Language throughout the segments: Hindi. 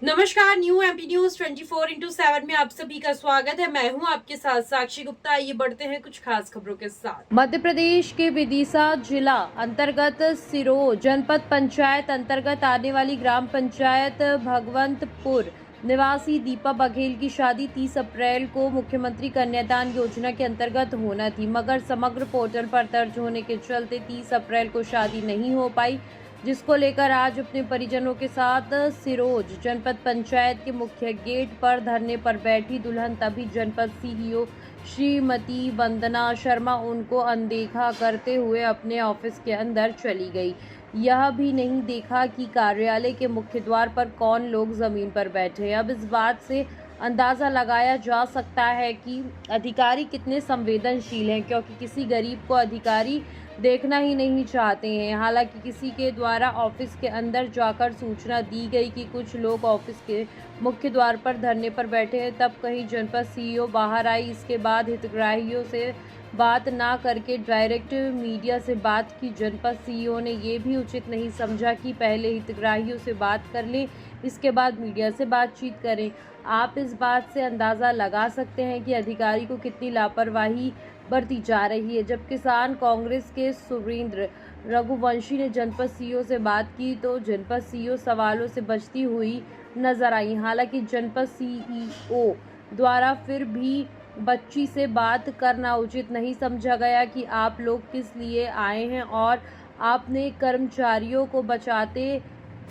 नमस्कार, न्यू एमपी न्यूज 24/7 में आप सभी का स्वागत है। मैं हूं आपके साथ साक्षी गुप्ता। आइए बढ़ते हैं कुछ खास खबरों के साथ। मध्य प्रदेश के विदिशा जिला अंतर्गत सिरोंज जनपद पंचायत अंतर्गत आने वाली ग्राम पंचायत भगवंतपुर निवासी दीपा बघेल की शादी 30 अप्रैल को मुख्यमंत्री कन्यादान योजना के अंतर्गत होना थी, मगर समग्र पोर्टल पर दर्ज होने के चलते 30 अप्रैल को शादी नहीं हो पाई, जिसको लेकर आज अपने परिजनों के साथ सिरोंज जनपद पंचायत के मुख्य गेट पर धरने पर बैठी दुल्हन तभी जनपद सीईओ श्रीमती वंदना शर्मा उनको अनदेखा करते हुए अपने ऑफिस के अंदर चली गई। यह भी नहीं देखा कि कार्यालय के मुख्य द्वार पर कौन लोग जमीन पर बैठे। अब इस बात से अंदाज़ा लगाया जा सकता है कि अधिकारी कितने संवेदनशील हैं, क्योंकि किसी गरीब को अधिकारी देखना ही नहीं चाहते हैं। हालांकि किसी के द्वारा ऑफिस के अंदर जाकर सूचना दी गई कि कुछ लोग ऑफिस के मुख्य द्वार पर धरने पर बैठे हैं, तब कहीं जनपद सीईओ बाहर आई। इसके बाद हितग्राहियों से बात ना करके डायरेक्ट मीडिया से बात की। जनपद सीईओ ने ये भी उचित नहीं समझा कि पहले हितग्राहियों से बात कर लें, इसके बाद मीडिया से बातचीत करें। आप इस बात से अंदाज़ा लगा सकते हैं कि अधिकारी को कितनी लापरवाही बरती जा रही है। जब किसान कांग्रेस के सुरेंद्र रघुवंशी ने जनपद सीईओ से बात की तो जनपद सीईओ सवालों से बचती हुई नजर आई। हालांकि जनपद सीईओ द्वारा फिर भी बच्ची से बात करना उचित नहीं समझा गया कि आप लोग किस लिए आए हैं, और आपने कर्मचारियों को बचाते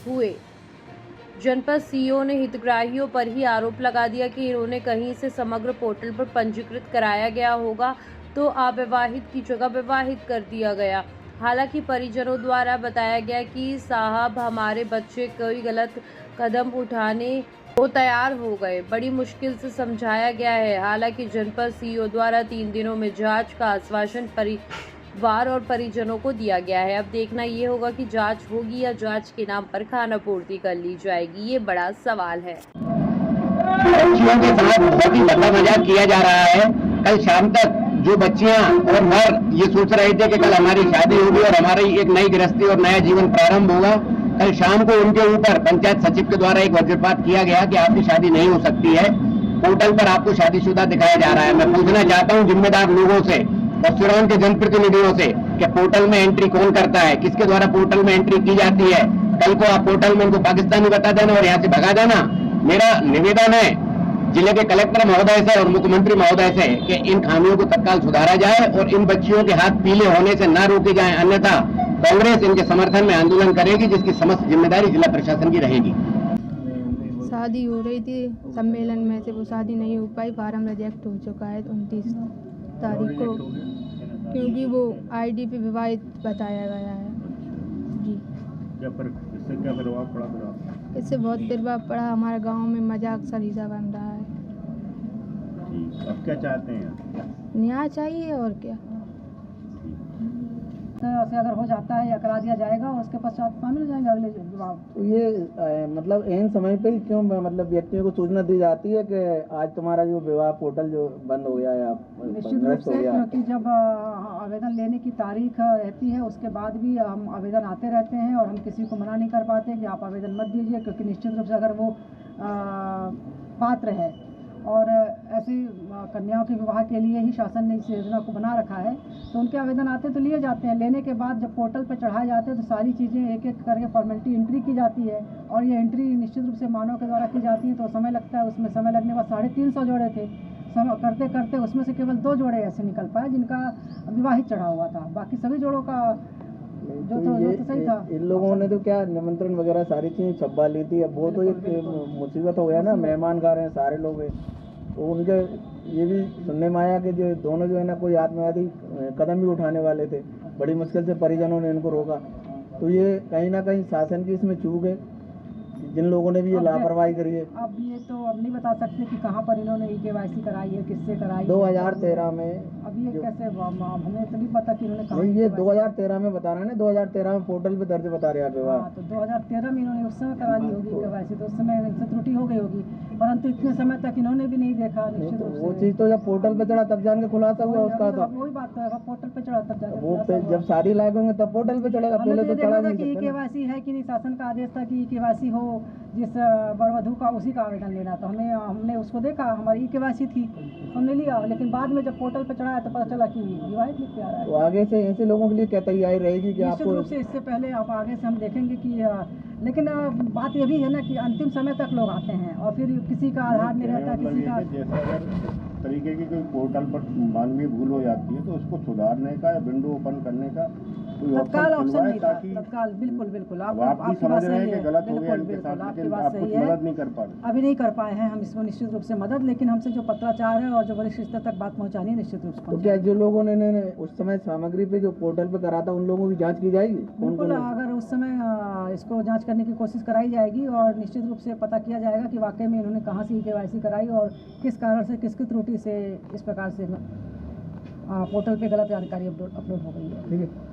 हुए जनपद सीईओ ने हितग्राहियों पर ही आरोप लगा दिया कि इन्होंने कहीं से समग्र पोर्टल पर पंजीकृत कराया गया होगा तो अविवाहित की जगह विवाहित कर दिया गया। हालांकि परिजनों द्वारा बताया गया कि साहब हमारे बच्चे कोई गलत कदम उठाने को तैयार हो गए, बड़ी मुश्किल से समझाया गया है। हालांकि जनपद सीईओ द्वारा 3 दिनों में जांच का आश्वासन परिवार और परिजनों को दिया गया है। अब देखना ये होगा कि जांच होगी या जांच के नाम पर खाना पूर्ति कर ली जाएगी, ये बड़ा सवाल है। बच्चियों के साथ बहुत ही बड़ा मजाक किया जा रहा है। कल शाम तक जो बच्चियां और मर्द ये सोच रहे थे कि कल हमारी शादी होगी और हमारी एक नई गृहस्थी और नया जीवन प्रारंभ होगा, कल शाम को उनके ऊपर पंचायत सचिव के द्वारा एक वज्रपात किया गया कि आपकी शादी नहीं हो सकती है। पोर्टल पर आपको शादीशुदा दिखाया जा रहा है। मैं पूछना चाहता हूं जिम्मेदार लोगों से और सिरोंज के जनप्रतिनिधियों से कि पोर्टल में एंट्री कौन करता है, किसके द्वारा पोर्टल में एंट्री की जाती है। कल को आप पोर्टल में इनको पाकिस्तानी बता देना और यहाँ से भगा देना। मेरा निवेदन है जिले के कलेक्टर महोदय से और मुख्यमंत्री महोदय से कि इन खामियों को तत्काल सुधारा जाए और इन बच्चियों के हाथ पीले होने से न रोके जाएं, अन्यथा कांग्रेस इनके समर्थन में आंदोलन करेगी, जिसकी समस्त जिम्मेदारी जिला प्रशासन की रहेगी। शादी हो रही थी सम्मेलन में से, वो शादी नहीं हो पाई। फार्म रिजेक्ट हो चुका है 29 तारीख को, क्योंकि वो आईडी पे विवाहित बताया गया है। जी, इससे क्या प्रभाव पड़ा फिर आपको? इससे बहुत प्रभाव पड़ा। हमारे गांव में मजाक सरीसा बन रहा है। ठीक, अब क्या चाहते हैं? न्याय चाहिए और क्या। से अगर हो जाता है या करा दिया जाएगा, उसके पश्चात शामिल हो जाएंगे अगले विभाग। तो ये मतलब एन समय पे ही क्यों मतलब व्यक्तियों को सूचना दी जाती है कि आज तुम्हारा जो विवाह पोर्टल जो बंद हो गया या निश्चित रूप से, क्योंकि जब आवेदन लेने की तारीख रहती है उसके बाद भी हम आवेदन आते रहते हैं और हम किसी को मना नहीं कर पाते कि आप आवेदन मत दीजिए, क्योंकि निश्चित रूप से अगर वो पात्र है और ऐसी कन्याओं के विवाह के लिए ही शासन ने इस योजना को बना रखा है, तो उनके आवेदन आते तो लिए जाते हैं। लेने के बाद जब पोर्टल पर चढ़ाए जाते हैं तो सारी चीज़ें एक एक करके फॉर्मेलिटी एंट्री की जाती है, और ये एंट्री निश्चित रूप से मानव के द्वारा की जाती है, तो समय लगता है। उसमें समय लगने के बाद 350 जोड़े थे, समय करते करते उसमें से केवल 2 जोड़े ऐसे निकल पाए जिनका विवाहित चढ़ा हुआ था। बाकी सभी जोड़ों का जो तो सही था। इन लोगों ने तो क्या निमंत्रण वगैरह सारी चीजें छपवा ली थी। अब वो तो एक मुसीबत हो गया ना, मेहमान गा रहे हैं सारे लोग, तो उनके ये भी सुनने में आया कि जो दोनों जो है ना कोई आत्मघाती कदम भी उठाने वाले थे। बड़ी मुश्किल से परिजनों ने इनको रोका। तो ये कहीं ना कहीं शासन की इसमें चूक है, जिन लोगों ने भी ये लापरवाही करी है। अब ये तो अब नहीं बता सकते कि कहाँ पर इन्होंने EKYC कराई है, किससे कराई है। 2013 में अब ये कैसे हमें तो नहीं पता कि इन्होंने कहा नहीं, ये 2013 में बता रहे हैं ना, 2013 में पोर्टल पे दर्ज बता रहे हैं विवाह। हाँ, तो 2013 में इन्होंने उस समय करा ली होगी केवाईसी, तो उस समय इनसे त्रुटि हो गई होगी, परंतु इतने समय तक इन्होंने भी नहीं देखा निश्चित रूप वो से। चीज़ तो जब पोर्टल पे चढ़ा तब जान के खुलासा हुआ उसका। तो वही बात है, पोर्टल पे चढ़ा तब जाके वो खुलासा हुआ। जब शादी लायक होंगे तब पोर्टल पे चढ़ेगा, हमें पहले तो तो ये चढ़ा देखना था नहीं कि सकते ना। केवाईसी है कि नहीं, शासन का आदेश था कि केवाईसी हो, जिस वरवधु का उसी का आवेदन लेना, तो हमने उसको देखा, हमारी केवाईसी थी, हमने लिया, लेकिन बाद में जब पोर्टल पे चढ़ाया तो पता चला कि विवाहित लिख के आ रहा तो है। आगे से ऐसे लोगों के लिए क्या तैयारी रहेगी कि निश्चित आपको रूप से इससे पहले आप आगे से हम देखेंगे कि लेकिन बात ये भी है ना कि अंतिम समय तक लोग आते हैं और फिर किसी का आधार नहीं रहता, मतलब किसी ये का कि जैसे अगर तरीके की कोई पोर्टल पर मानवीय भूल हो जाती है तो उसको सुधारने का या विंडो ओपन करने का कोई तत्काल ऑप्शन खुलवाए नहीं था, ताकि तत्काल बिल्कुल बिल्कुल अब आप भी आपकी समझ बात रहे हैं सही कि है, गलत हो गया बिल्कुल इनके बिल्कुल साथ, आपकी लेकिन बात आप सही कुछ है। मदद नहीं कर पा रहे। अभी नहीं कर पाए हैं हम इसको निश्चित रूप से मदद, लेकिन हमसे जो पत्राचार है और जो वरिष्ठ स्तर तक बात पहुंचानी है निश्चित रूप से तो पहुंचाएंगे। क्या जो लोगों ने उस समय सामग्री पे जो पोर्टल पे करा था उन लोगों की जांच की जाएगी? बिल्कुल, अगर उस समय इसको जांच करने की कोशिश कराई जाएगी और निश्चित रूप से पता किया जाएगा कि वाकई में इन्होंने कहाँ से केवाईसी कराई और किस कारण से, किसकी त्रुटि से इस प्रकार से पोर्टल पे गलत जानकारी अपलोड हो गई है। ठीक है।